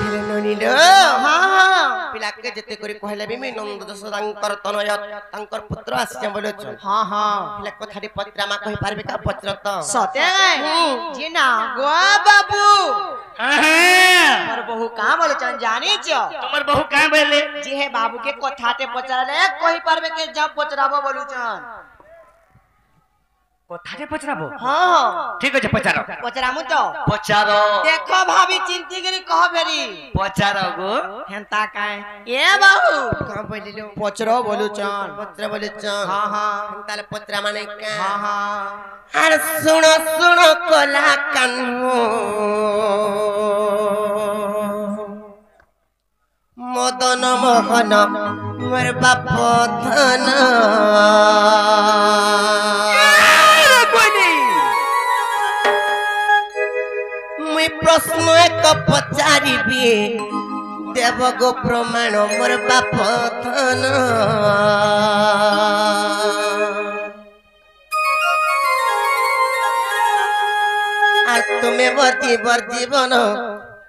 ନନିଲ हाँ हाँ ପିଲାକେ ଯେତେ କରି କହିଲେ ବି ନନ୍ଦ ଦଶ ତାଙ୍କର ତନୟ ତାଙ୍କର ପୁତ୍ର ଆସିଛେ ବୋଲୁଛ हाँ हाँ ପିଲା କଥାଟି ପତ୍ରାମା କହି ପାରବେ କା ପତ୍ର ତ सत्य जी ना गो बाबू मोर बहु कहाँ बोले चन जानी छो তোমার বহু কাঁ বেলে जी हे बाबू के कथाते पचारले कहि पारबे के जब पचराबो बोलू चन কথাতে পচরাবো हाँ ঠিক আছে পচারো पचरामु तो পচারো देखो भाभी चिंती गिरी कह फेरी পচারো গো हेंता काए ए बाबू କାଁ ବୋଲିଲୁ पचरो बोलू चन ପତ୍ର ବୋଲୁଛ हाँ हाँ ତାହେଲେ ପତ୍ରା ମାନେ କାଁ हाँ हाँ ଆରେ ଶୁଣ ଶୁଣ କଲା କାନ ମଦନ ମୋହନ ମୋର ବାପ ଧନ ମୁଇଁ ପ୍ରଶ୍ନ ଏକ ପଚାରିବି ଦେବ ଗো ପ୍ରମାଣ ମୋର ବାପ ଧନ আর তুমি বর জীবন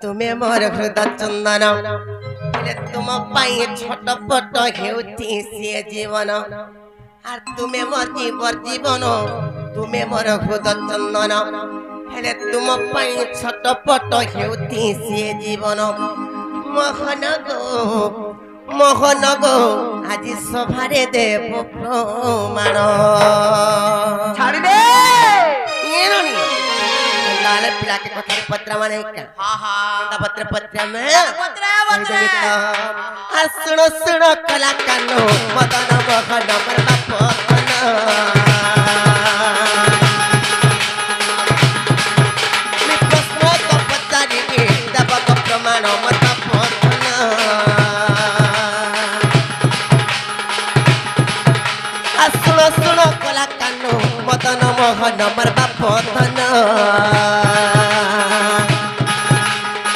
তুমি মোর হৃদয় চন্দন বলে তুম পাই ছোট পট হেউতি সে জীবন আর তুমি বর জীবন তুমি মোর হৃদয় চন্দন হেলে তুম পাই ছোট পট হেউতি সে জীবন মোহন গো আজি সভারে দেব প্রমাণ ছাড়ি দে ಏನೋನಿ लाल पिला के कथार पत्र माने का हाँ हाँ पत्र पत्र में पत्रा आ सुनो सुनो कला कानो मदन मोहन पर बापन मैं प्रश्न को पचारी के दब को प्रमाण मत बापन आ सुनो सुनो कला कानो मदन मोहन पर बापन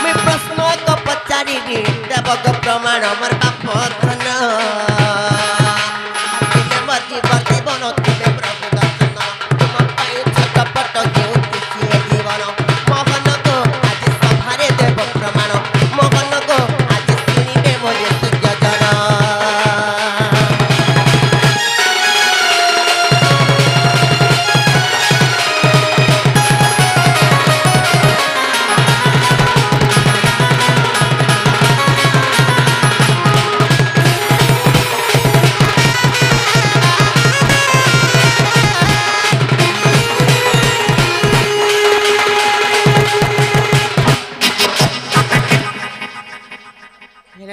मैं प्रश्न को पचारी देव को प्रमाण मोर बाप धन तुम्हें मर्जी जीवन तुम्हें प्रभु दर्शन तुम पाई छोट पट के जीवन मोहन को आज सभारे देव प्रमाण मोहन को आज सुनिबे मोर सूर्य जन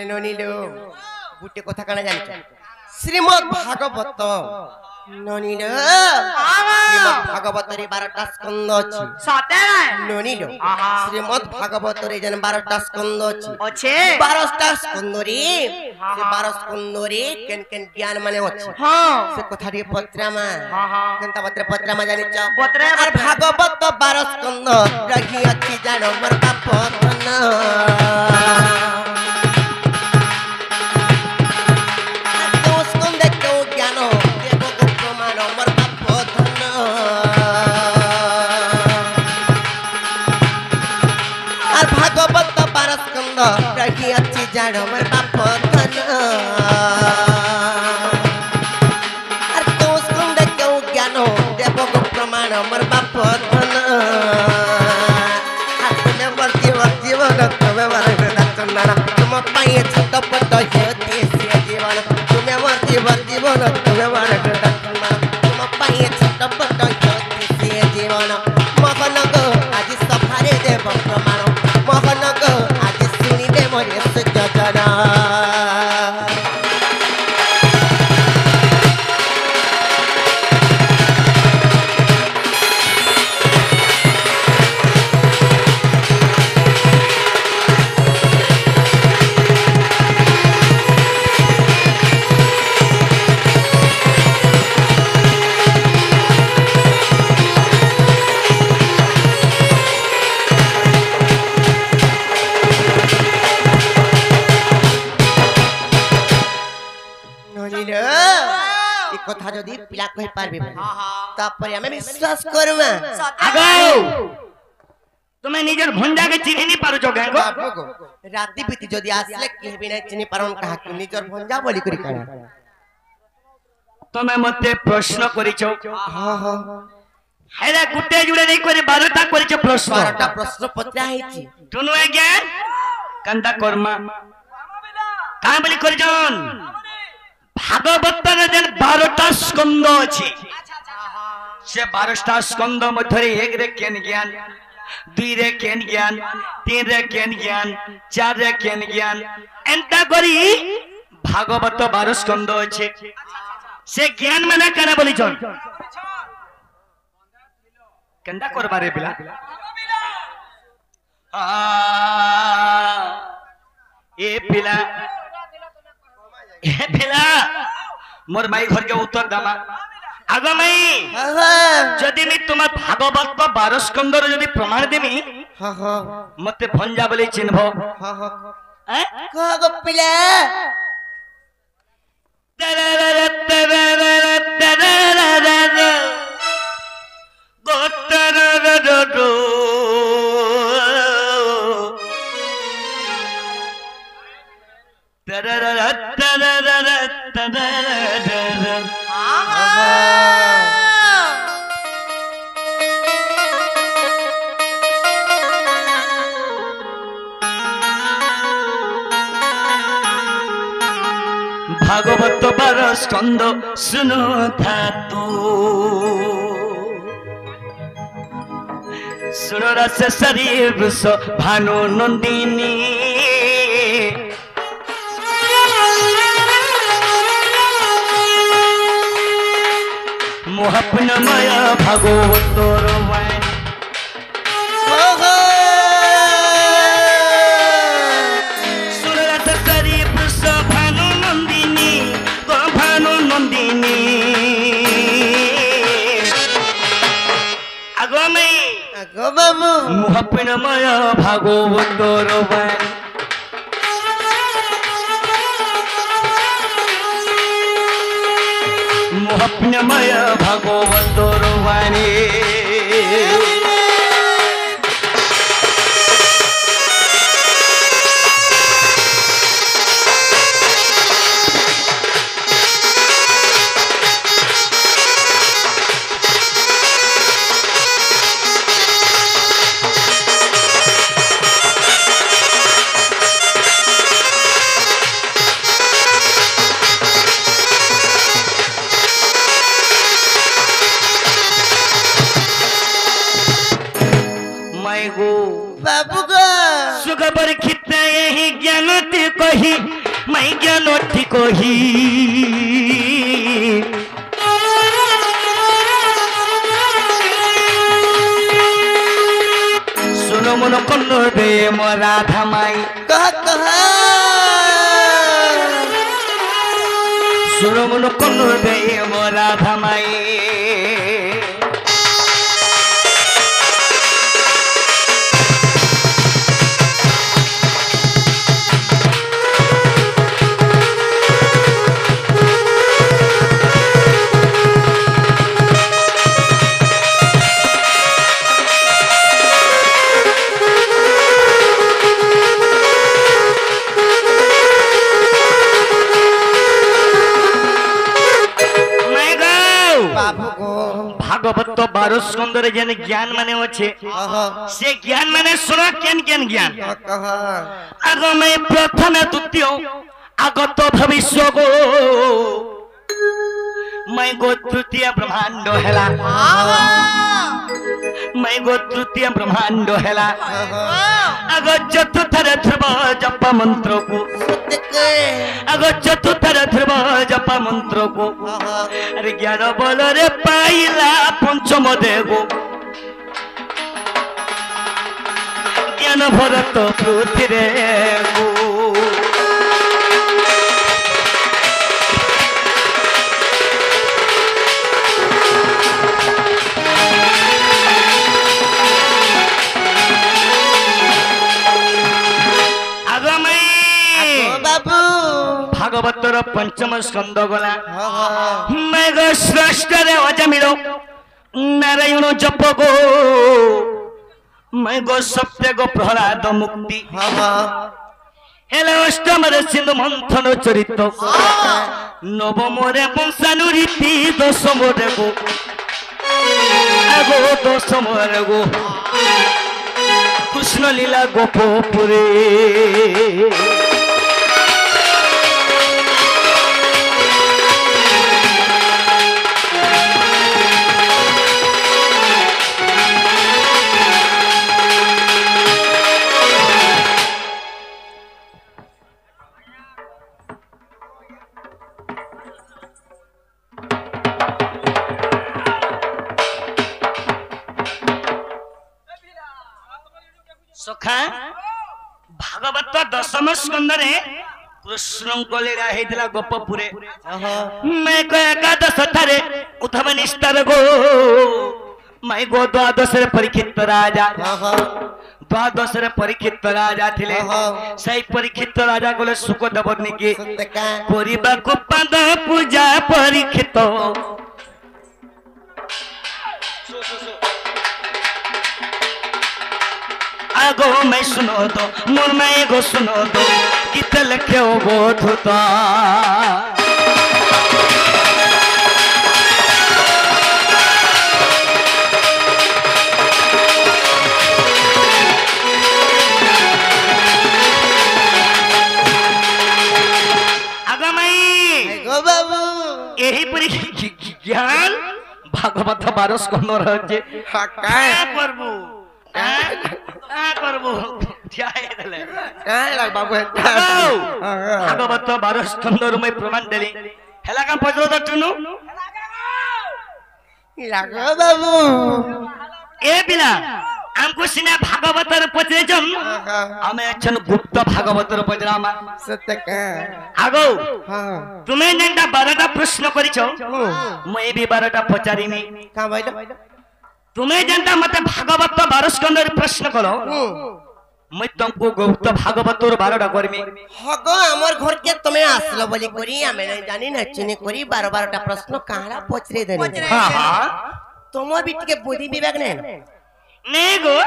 ननिलो गुटे कथा काना जानिछ श्रीमद् भागवत ननिलो श्रीमद् भागवत रे 12टा स्कंद अछि सत्य ननिलो श्रीमद् भागवत रे जन 12टा स्कंद अछि अच्छे 12टा स्कंद रे से 12 स्कंद रे केन केन ज्ञान माने अछि हाँ से कथा रे पत्रमा हाँ केनता पत्रमा जानिछ पत्रा और भागवत 12 स्कंद रही अछि जानो मोर बाप धन रही अच्छी जानो मोर बाप धन और तो स्कंद क्यों ज्ञानो देव को प्रमाण मोर बाप धन तुम्हें मर्जी जीवन तुम्हें चंदन तुम पाई छोट पट हेती से जीवन तुम्हें मर्जी जीवन तुम्हें चंदन तुम पाई छोट पट हेती से जीवन मोहन को आज सभारे देव प्रमाण मोहन को आज सुनिबे मोर सूर्य जन কথা যদি পিলা কই পারবে তারপরে আমি বিশ্বাস করবা আগাও তুমি নিজের ভঞ্জাকে চিনি নি পারছো কেন গো? বাবু গো রাতি বিতি যদি আসলে কেহবি না চিনি পারন কাহাকে নিজর ভঞ্জা বলি করি কানা তুমি মতে প্রশ্ন করিছ হ্যাঁ হ্যাঁ হেরা গুটে জুড়ে নেই করে 12টা করিছ প্রশ্ন 12টা প্রশ্ন পচা হইছি তুনু আজ্ঞা কান্দা কর্মা কাঁ বলি করিছন ভাগবতর যেন 12টা স্কন্ধ আছে সে 12টা স্কন্ধ মধ্যে 1 রে কেন জ্ঞান 2 রে কেন জ্ঞান 3 রে কেন জ্ঞান 4 রে কেন জ্ঞান এন্তা করি ভাগবত 12 স্কন্ধ আছে সে জ্ঞান মানে কেন বলিছন কেন্দা করবারে পিলা এ পিলা মোর মাই ঘরকে উত্তর দামা আগ মাই যদি আমি তোমার ভাগবত 12 স্কন্ধর যদি প্রমাণ দেমি হ্যাঁ হ্যাঁ মতে ভঞ্জা বলে চিনব হ্যাঁ হ্যাঁ কহ গো পিলা ভাগবত 12 স্কন্ধ শুনো ধাতু শুনো রস সরি বৃষ ভানু নন্দিনী মোহপনময় ভাগবতর বাণী শুনো রস সরি বৃষ ভানু নন্দিনী ভানু নন্দিনী আগমে গো বাবু মোহপনময় ভাগবতর বাণী মোহপনময় ভাগবতর বাণী बाबू गो सुख परीक्षित यही ज्ञानति कही मैं ज्ञानति कही सुनो मन कन्नो बे मो राधा माई कह सुनो मन कन्नो बे मो राधा माई भागवत 12 स्कंदरे जेन ज्ञान माने होछे से ज्ञान माने सुनो केन केन ज्ञान आगमे प्रथम द्वितीय आगत भविष्य गो मैं गो तृतीय ब्रह्मांड हेला मैं गो तृतीय ब्रह्मांड हेला आग चतुर्थर ध्रुव जप मंत्र को आग चतुर्थर ध्रुव जप मंत्र को अरे ज्ञान बल रे पाइला पंचम देगो ज्ञान भरत पृथ्वी रे गो भागवतर पंचम स्कंद गला मैं गो श्रेष्ठ रे अजमिलो नारायण जप गो मैं गो सत्य गो प्रहलाद मुक्ति हाँ हाँ हेले अष्टम रे सिंधु मंथन चरित नवम रे वंशानुरीति दशम रे गो আগো দশমর গো কৃষ্ণ লীলা গোপপুরে सखा भागवत दशम स्कंद रे कृष्ण को लीला हेतिला गोपपुरे मैं को एकादश थारे उद्धव निष्ठार गो मैं गो द्वादश रे परीक्षित राजा द्वादश रे परीक्षित राजा थिले सही परीक्षित राजा गोले सुखदेव निके परिबा को पाद पूजा परीक्षित आगो मैं सुनो दो मोर मैं गो सुनो दो गीत लिखे बोधुता आगो मैं गो बाबू यही परी ज्ञान भागवत 12 स्कंद रहजे काय प्रभु करबो जाय देले काय लाग बाबू भागवत 12 स्कंद रो मैं प्रमाण देली हेला का पजरो दटनु लागो बाबू ए बिना हमको सिने भागवत रे पचरे जम हमें अच्छन गुप्त भागवत रे पजरामा सत्य का आगो हां तुम्हें जेंटा 12टा प्रश्न करिछो मैं भी 12टा पचारिमी का भाई तुम्हें जनता मते भागवत 12 स्कंद रे प्रश्न करो मैं तुमको गुप्त भागवत रे 12टा करमी हगो हमर घर के तुम्हें आसलो बोली करी हमें नहीं जानी न चिनी करी 12टा प्रश्न काला पचरे देनी हां हां तुम भी के बुद्धि विवेक नहीं गो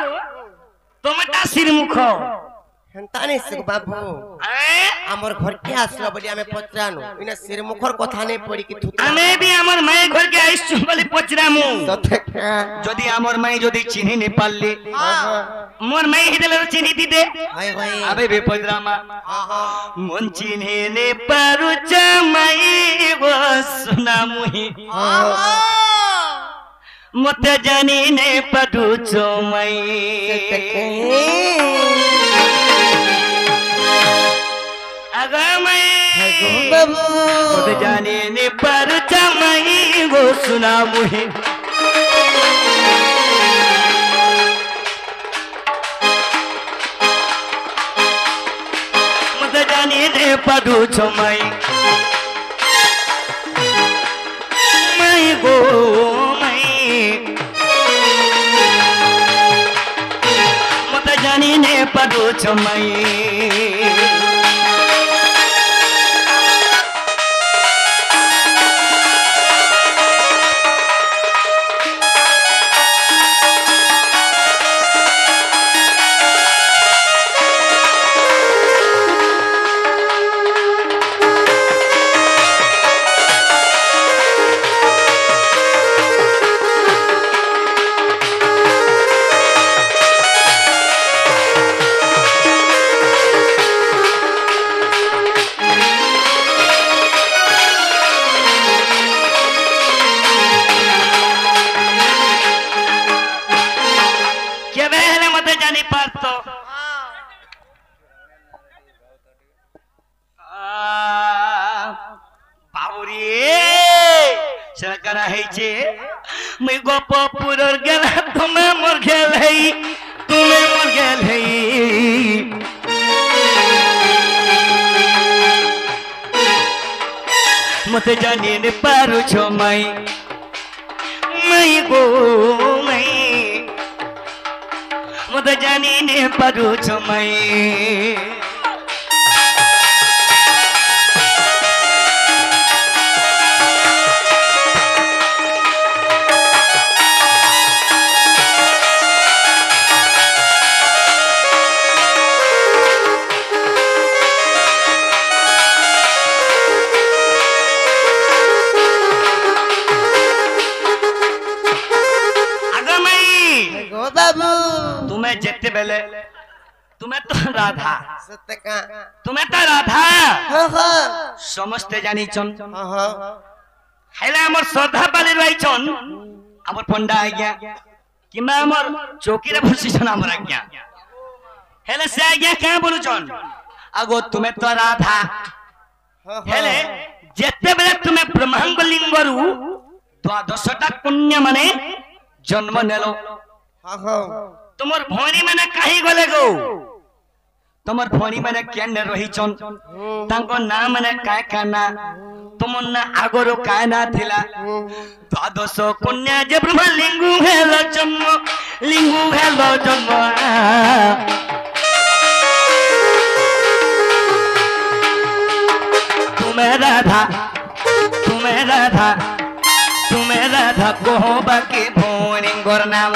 तुमटा सिरमुख हंता नहीं सुख बाबू हमर घर के आसलो बोली हमें पचरानो इने सिरमुखर कथा नहीं पड़ी कि थुता हमें भी हमर माई घर के आइस बोली पचरामु सत्य का যদি আমার মাই যদি চিনি নি পারলি মোর মাই হিদেলে চিনি দিতে हाय हाय আবে বে পজরামা মন চিনি নে পারু চামাই গো সোনা মুহি মতে জানি নে পারু চমাই আগামাই बाबू মতে জানি নে পারু চামাই গো সোনা মুহি মতে জানি নে পারু চমাই মাই গো মাই মতে জানি নে পারু চমাই কেবে হেলে মতে জানি পারতো বাবুরি সরকার হইছে মই গোপপুরর গেলা তুমি মোর গেল হই তুমি মোর গেল হই মতে জানি নে পারু ছমাই মাই গো মাই মতে জানি নে পারু ছমাই बेले तुम्हें तो राधा सत्य का तुम्हें तो राधा हाँ हाँ समस्ते जानी चन हाँ हाँ हेले हमर श्रद्धा पाली रही चन हमर पंडा आज्ञा कि मैं हमर चौकी रे बसी छन हमर आज्ञा हेले से आज्ञा क्या बोलू चन आगो तुम्हें तो राधा हाँ हेले जेते बेले तुम्हें ब्रह्मांड लिंगरु द्वादशटा पुण्य माने जन्म नेलो हाँ हाँ तुमर भौणी माने काहे गले गो तुमर भौणी माने केने रही चन तांको नाम माने काय काना तुमन ना आगरो काय ना थिला द्वादश कन्या जे ब्रह्म लिंगु हेलो जन्म तुम्हें राधा कहो बाकी भौणी गोर नाम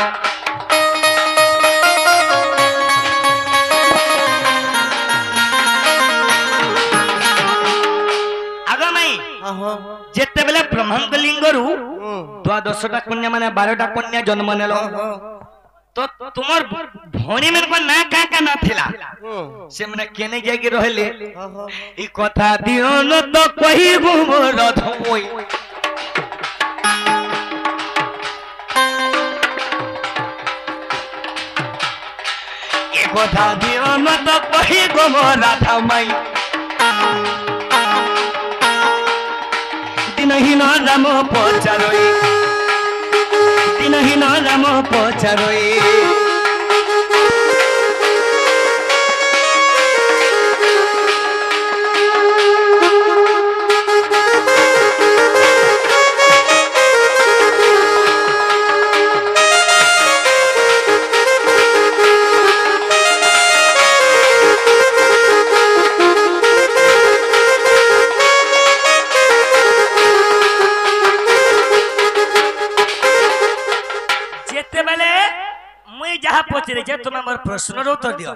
जेते बेले ब्रह्मांड लिंगरु द्वादशटा कन्या माने 12टा कन्या जन्म नेलो तो तुमर भौणी मन को ना का ना थिला से मने केने जागी रहले ई कथा दियो न तो कहि मोर धोई ई कथा दियो न तो कहि मोर राधा माई दिनहीन राम पचारोई दिनहीन राम पचारोई जहाँ पहुंचे जे तुम मोर प्रश्न उत्तर दियो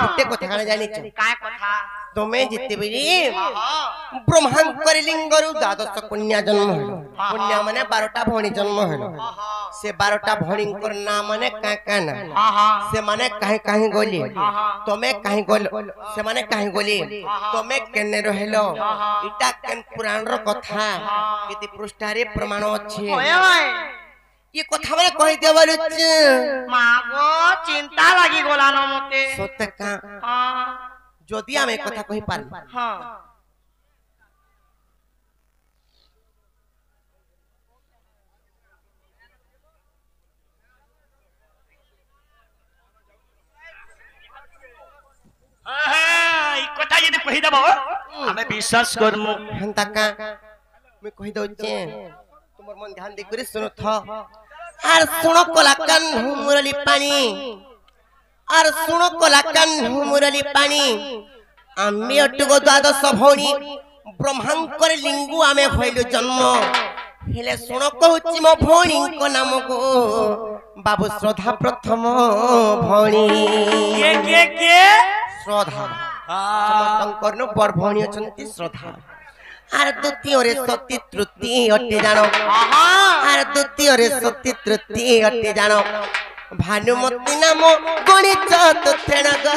गोटे कथा काने जानि काय कथा तुम्हें जिते बेली ब्रह्मांकर लिंगरु द्वादश कन्या जन्म हलो कन्या माने 12टा भौणी जन्म हलो से 12टा भौणींकर नाम माने का ना से माने काहे गली तमे काहे गल से माने काहे गली तमे केने रहलो इटा केन पुराण रो कथा किति पृष्ठारे प्रमाण अछि ये कथा माने कहि देबल मागो चिंता लागि गोला न मते सत्य का जदि आमे कथा कहि पार हां ई कथा यदि कहि देबो हमें विश्वास करमु हंता का मैं कहि दउ छे तुमर मन ध्यान दे करे सुनो थ आर सुनो कलाकन हुमुरली पानी आर सुनो कलाकन हुमुरली पानी आमे अटगो द्वादश भौणी ब्रह्मांकर लिंगु आमे होइलु जन्म हेले सुनो कहउची मो भौणी को नाम को बाबू श्रद्धा प्रथम भौणी के श्रद्धा समस्तंकर नो बड़ भौणी अछंती श्रद्धा आर द्वितीय रे सती तृतीय अटे जानो आर द्वितीय रे सती तृतीय अटे जानो भानुमती नाम गणित तुथेण ग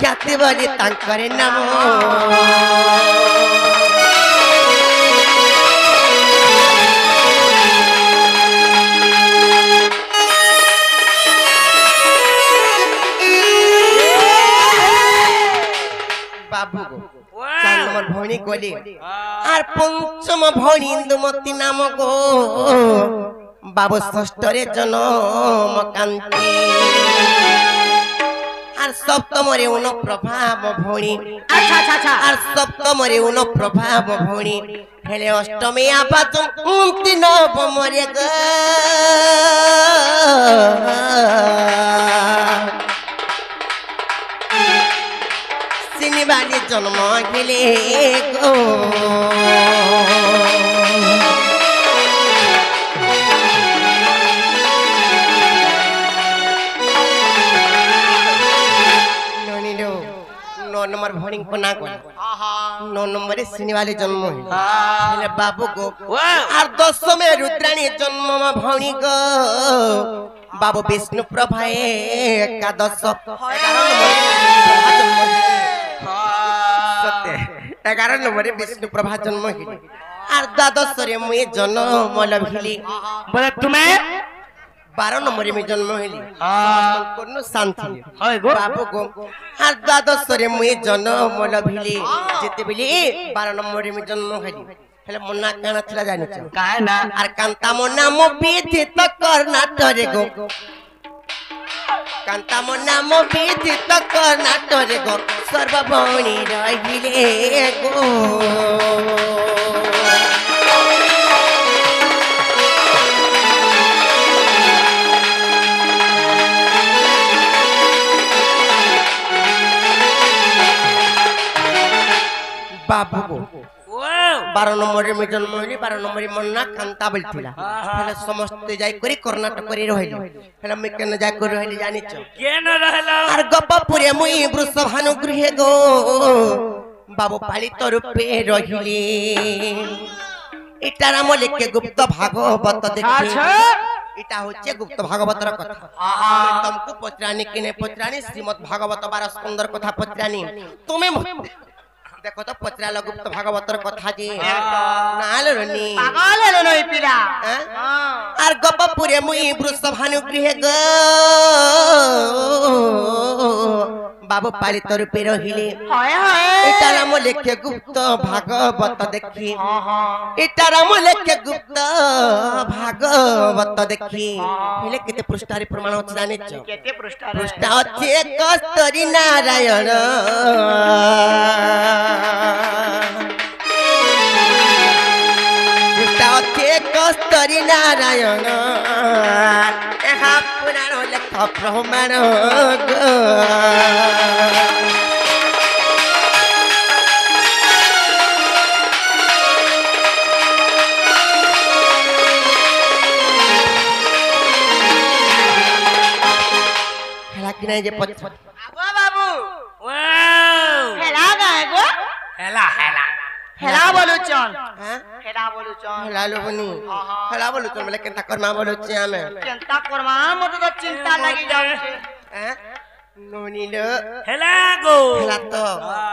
ख्याति बली तांकर नाम बाबू को 4 नंबर भौणी कोली आर पंचम भौणी इंदुमती नाम को बाबू षष्ठ रे जन्म कांति आर सप्तम रे उन प्रभाव भौणी अच्छा आर सप्तम रे उन प्रभाव भौणी हेले अष्टमी आपात 29 रे ग सिनिबाली जन्म गेले गो ननिलो 9 नंबर করি আহা 9 নম্বরে শ্রীনিবালী জন্ম হইল हाँ। ହେଲେ ବାବୁ ଗୋ वाह। আর 10 ରୁଦ୍ରାଣୀ ଜନ୍ମ ମୋ ଭଉଣୀ ଗୋ ବାବୁ ବିଷ୍ଣୁ ପ୍ରଭା ଏକାଦଶ 11 নম্বরে বিষ্ণু প্রভা জন্ম হইলে আর দ্বাদশরে মুই জন্ম লভিলি बोले तुम्हें 12 নম্বরে মুই জন্ম হইলি हाँ। কোন শান্তি হয় গো। বাবু গো আর দ্বাদশরে মুই জন্ম লভিলি যেতেবেলি 12 নম্বরে মুই জন্ম হইলি হেলে মন্না কানা ଥିଲା জানিছ काहे ना আর কান্তা মো নাম বিদিত কর্ণাটরে গো কান্তা মো নাম বিদিত কর্ণাটরে গো সর্বভৌণী রহিলে গো বাবু গো 12 নম্বরে মুই জন্ম হইলি 12 নম্বরে মন্না কান্তা বলছিলা হেলে সমস্তে যাই করি কর্ণাটক করে রহিলি হেলে মুই কেন যাই করে রহিলি জানিছ केन रहलो আর গপপুরে মুই বৃষভানু গৃহে গো বাবু পালিত রূপে রহিলি এটার আমলেকে গুপ্ত ভাগবত দেখি আচ্ছা। এটা হচ্ছে গুপ্ত ভাগবতর কথা তমকু পচরানি কিনে পচরানি শ্রীমদ ভাগবত 12 স্কন্ধর কথা পচরানি তুমি দেখো তো পচরালো গুপ্ত ভাগবতর কথা যে নালরনি পাগল হলো নই পিলা হ্যাঁ? আর গপপুরে মুই বৃষভানু গৃহে গো বাবু পালিত রূপে রহিলে হয় হয় এটার নাম লেখে গুপ্ত ভাগবত দেখি এটার নাম লেখে গুপ্ত ভাগবত দেখি হেলে কেতে পৃষ্ঠারে প্রমাণ হচ্ছে জানিছ কেতে পৃষ্ঠা পৃষ্ঠা হচ্ছে কস্তরী নারায়ণ পৃষ্ঠা হচ্ছে কস্তরী নারায়ণ এহা পুরাণ লেখ প্রমাণ গো হেলা কিনা যে আগো বাবু वाओ হেলা গায় গো हेला हेला হেলা বলুচন হ্যাঁ হেলা বলুচন হেলা লোবনি হেলা বলুছ বলে কেনতা কর্মা বলুছি আমি চিন্তা করবা মতে তো চিন্তা লাগি যাচ্ছে হ্যাঁ ননিল हेला गो হেলা তো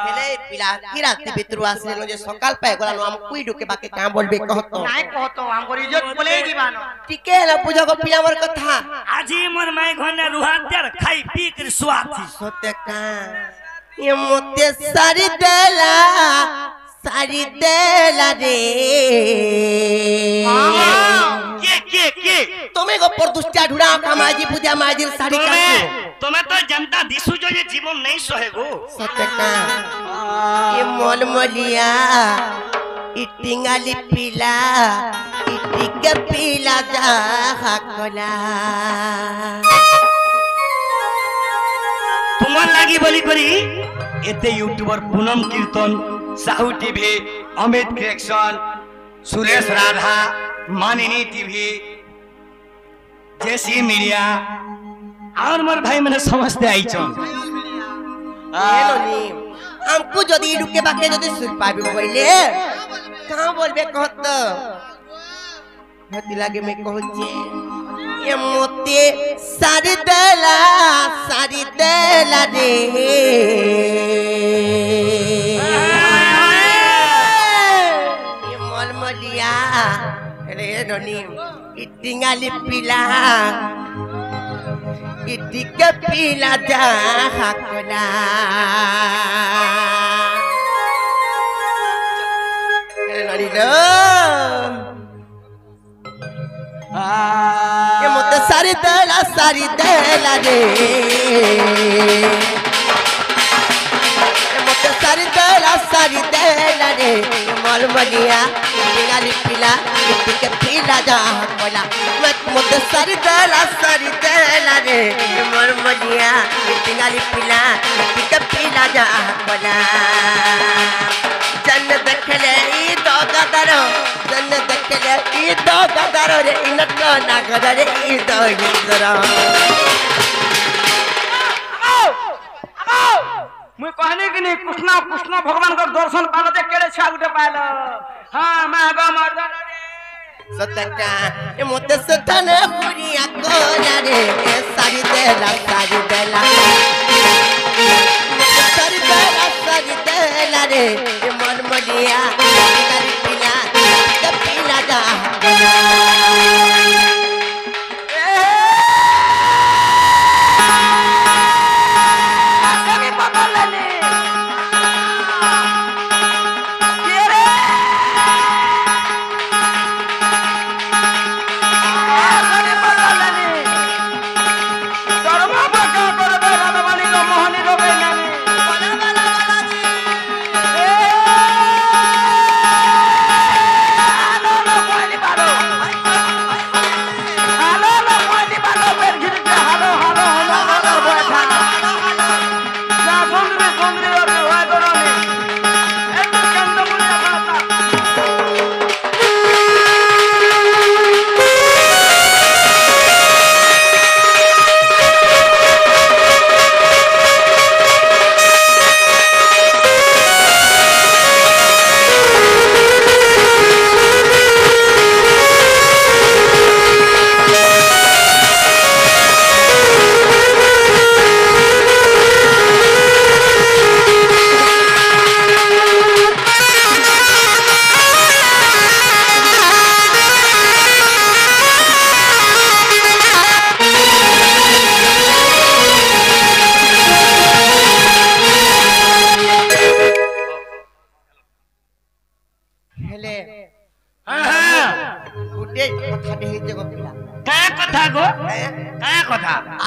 হেলে পিলা কি রাতে ভিতরু আসলে যে সকাল পায় গলা নো আম কুই ঢুকে বাকি কাম বলবে কহত নাই কহতো আমগর ইজ্জত বলে দিবানো টিকে হেলা বুঝো গো পিলা মোর কথা আজি मोर माई घने रुहात्यार खाई पी कर सुआती সতে কা এ মতে সারি দেলা রে के তুমি গো পরদুষ্টা ঢুড়া কামাজি পূজা মাজির শাড়ি কাছে तुम्हें तो जनता दिसु जो ये जीवन नहीं सहे गो সতে কা এ মলমলিয়া ইটিঙ্গালি পিলা ইটিকে পিলা যা হাকলা তোমার লাগি বলি করি এতে ইউটিউবার পুনম কীর্তন সাহু টিভি অমিত ক্রিয়েশন সুরেশ রাধা मानिनी टीवी जैसी मीडिया और मोर भाई मैंने समझते आई चो এলোনি আমকু যদি ঢুকে বাকে যদি সুর পাবি বইলে কাঁ বলবে কত হতি লাগে মে কহছে এ মতে সারি দেলা রে এ মলমলিয়া রে ননি ইটিঙ্গালি পিলা ইটিকে পিলা যা হাকলা রে ননি লো এ মতে সারি দেলা রে এ মতে সারি দেলা রে মলমলিয়া ইটিঙ্গালি পিলা ইটিকে পিলা যা হাকলা মতে সারি দেলা রে মলমলিয়া ইটিঙ্গালি পিলা ইটিকে পিলা যা হাকলা जन देखले ई दो गदर जन देखले ई दो गदर रे इनक ना गदर ई दो गदर मुई कहनी कि नहीं कृष्ण कृष्ण भगवान का दर्शन पालो जे केड़े छा गुटे पालो हां मैं गो मर्दन सतका ए मोते सतने पुरिया कोला रे ए सारी देला सारी देला रे ए मन मलिया सारी पिला ते पिला जा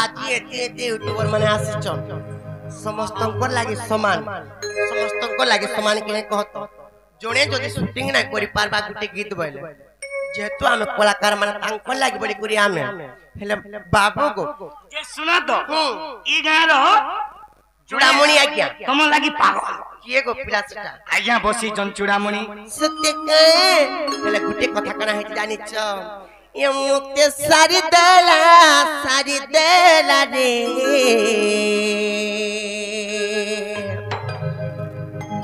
यूट्यूबर माने आसिचन समस्तंकर लागि समान के कहत जोने जदि शूटिंग ना करि पारबा गुटे गीत बइले जेतु हम कलाकार माने तांकर लागि बडी करी आमे हेले बाबू को जे सुना तो ई गाँ रो चूड़ामणि आज्ञा तुम लागि पागल किए गो पिला सेटा आज्ञा बसी जन चूड़ामणि सत्य के हेले गुटे कथा कना है जानि छ ये मुक्ते सारी देला रे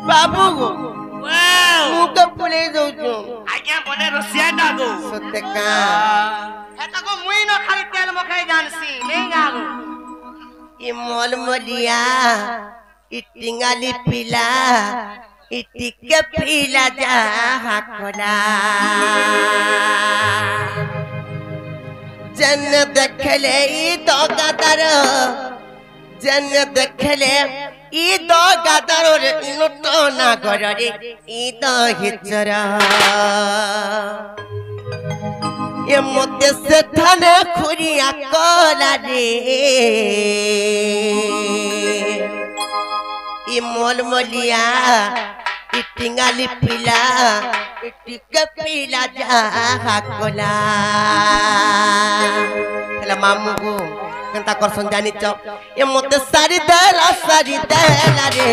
बाबू गो मुके पुले दउ छु आज्ञा बने रसिया डागो सत्य का हेता को मुई न खाली तेल मखाई जानसी लेंगा गो ये मोल मलिया इटिंगाली पिला इटिके पिला जा हाकोला जन देखले ई दो गादर जन देखले ई दो गादर रे लुटो ना घर रे ई दो हिचरा ये मोते से थाने खुरिया कोला रे ई मोल मलिया इटिंगाली पिला इटिके पिला जा हाकोला हेला मामू को केनता करसन जानि छ ए मोते सारी देला रे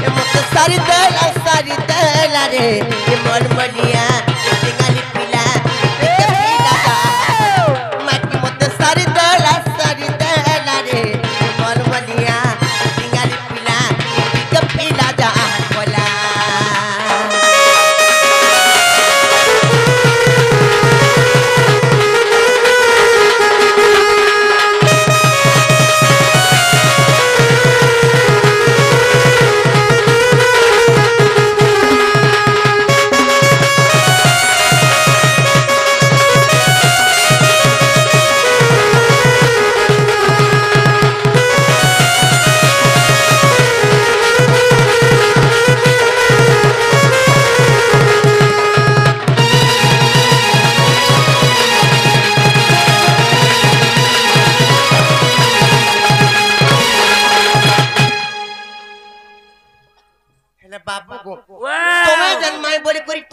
ए मोते सारी देला रे ए मोल मलिया इटिंगाली पिला इटिके पिला जा माटी मोते सारी देला रे ए मोल मलिया इटिंगाली पिला इटिके पिला जा कोला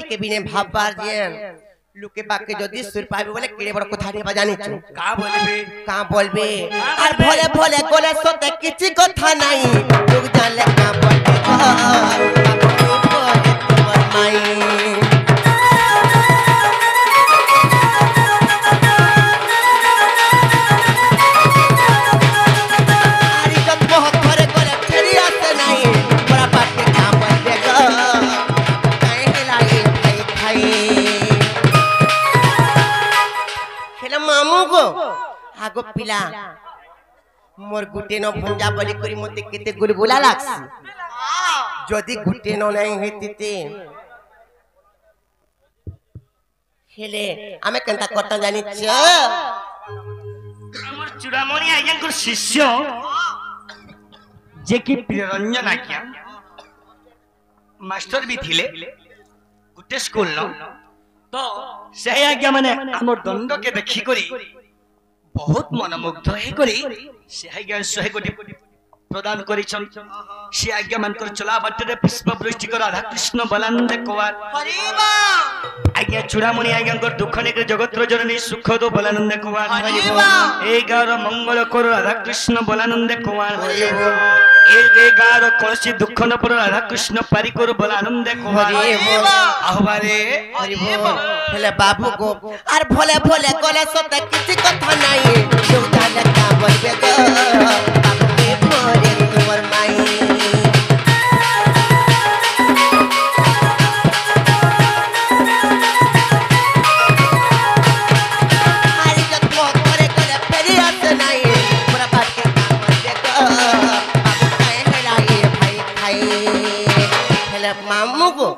के बिने भाबबार जेन लुके बाके जदी सुर पाबे बोले केड़े बड़ कथा रे बजानी छु का बोलबे और भोले भोले कोले सोते किछि कथा नाही लोग जानले का बोलबे बोले माई मोर गुटे न भंजा बली करी मते केते गुलगुला लागसी जदी गुटे न नहीं हेतिते हेले आमे केनता करता जानि छ हमर चुड़ामणि आज्ञाकर शिष्य जे कि प्रियरंजन आज्ञा मास्टर भी थिले गुटे स्कूल न तो से आज्ञा माने हमर दंड के देखि करी बहुत मनमुग्ध हे करी से आज्ञा 100 कोटी प्रदान करिछन से आज्ञा मानकर चला बाटे पुष्प वृष्टि कर राधा कृष्ण बलानंद कुमार हरिबा आज्ञा चूड़ामणि आज्ञाकर दुख ने जगत जननी सुख दो बलानंद कुमार हरिबा ए गार मंगल कर राधा कृष्ण बलानंद कुमार ए गार कौसी दुख न पर राधा कृष्ण पारी कर बलानंद कुमार आह्वारे हेले बाबू को आर भोले भोले कोले सते किछि कथा नाही जोदा लगा बोलबे गो बाबू के मोरे तोर माई हारी जत मो करे करे फेरी आते नाही मोरा बात के काम बोलबे गो बाबू काहे हेलाई भाई भाई हेले मामू को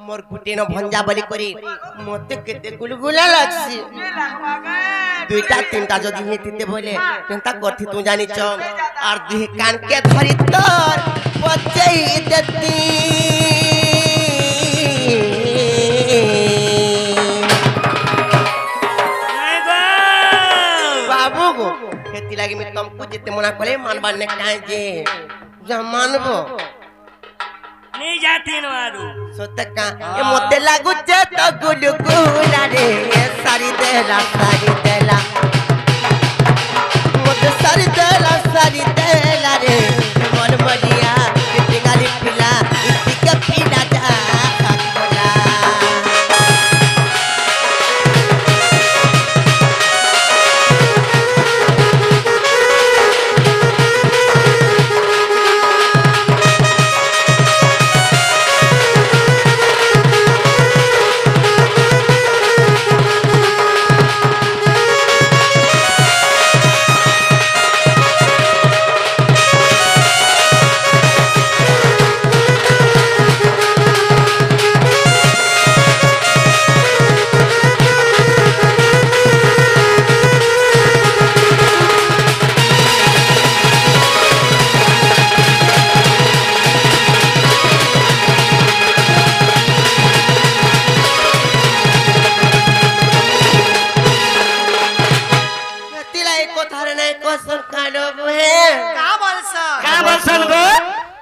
मोर गुटे न भंजा बली करी मते केते गुलगुला लागसी दुईटा तीनटा जदी हेतिते बोले केनता करथि तू जानि छ आर दुही कान के धरि तोर बचई देती बाबू को खेती लागी में तुमको जिते मना करे मानबान ने काहे जे जा मानबो नहीं जाती नवारू सोतका ए मोते लागु जे तो गुलगुला रे सारी देला मोते सारी देला रे मन मरिया कितनी गाली पिला इतनी के पिला जा कोला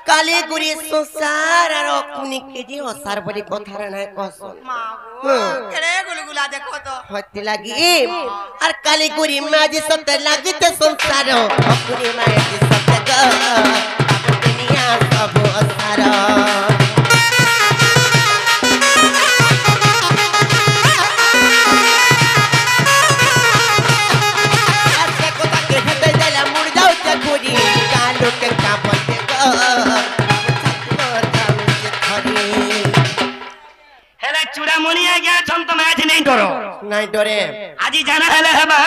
काली गुरी संसार आरो कुनी के जी ओसार बड़ी कथार ना कहसन केरे गुलगुला देखो तो होती लगी और काली गुरी माजी सते लागिते संसार कुनी माजी सते ग दुनिया सब ओसार ऐसे को ताके हटे जाला मुड़ जाऊ ते गुरी कालो के का बोलते ग हेले चूड़ामणि आज्ञा छन तुम आज नहीं डरो नहीं डरे आज जाना हेले हेबा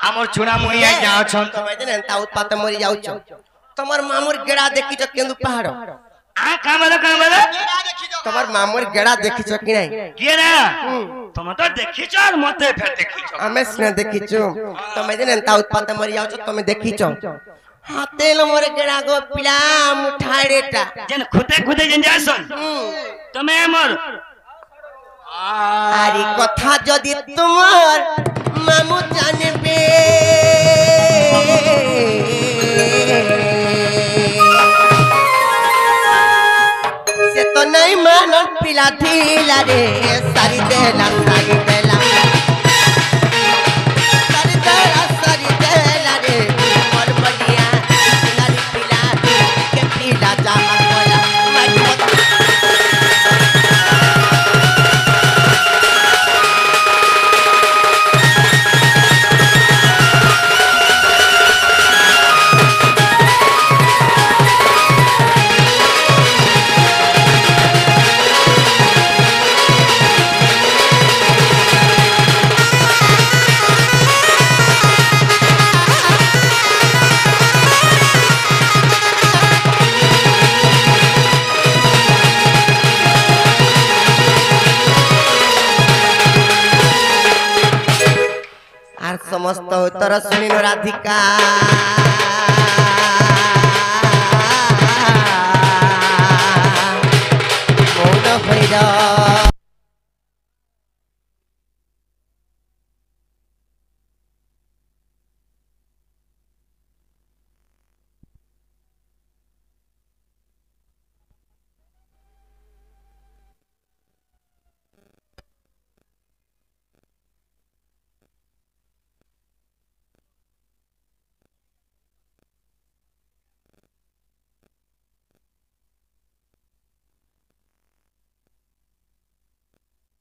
हमर चूड़ामणि आज्ञा छन तमे जने ता उत्पात मरि जाउ छ तमर मामुर गेड़ा देखि छ केंदु पहाड़ आ का बोलो तमर मामुर गेड़ा देखि छ कि नहीं गेड़ा तुम तो देखि छ और मते फेर देखि छ हमें स्ने देखि छ तमे जने ता उत्पात मरि जाउ छ तमे देखि छ हातेल मोर गेड़ा गो पिला मुठाड़ेटा जन खुदे खुदे जन जासन तमे हमर आरी कथा जदि तुमार मामू जानबे से तो नहीं मानन पिला थीला रे सारी देला रे मोर बलिया गाली पिला के पिला जामा कोला समस्त उत्तर सुनिन राधिका मौन भैर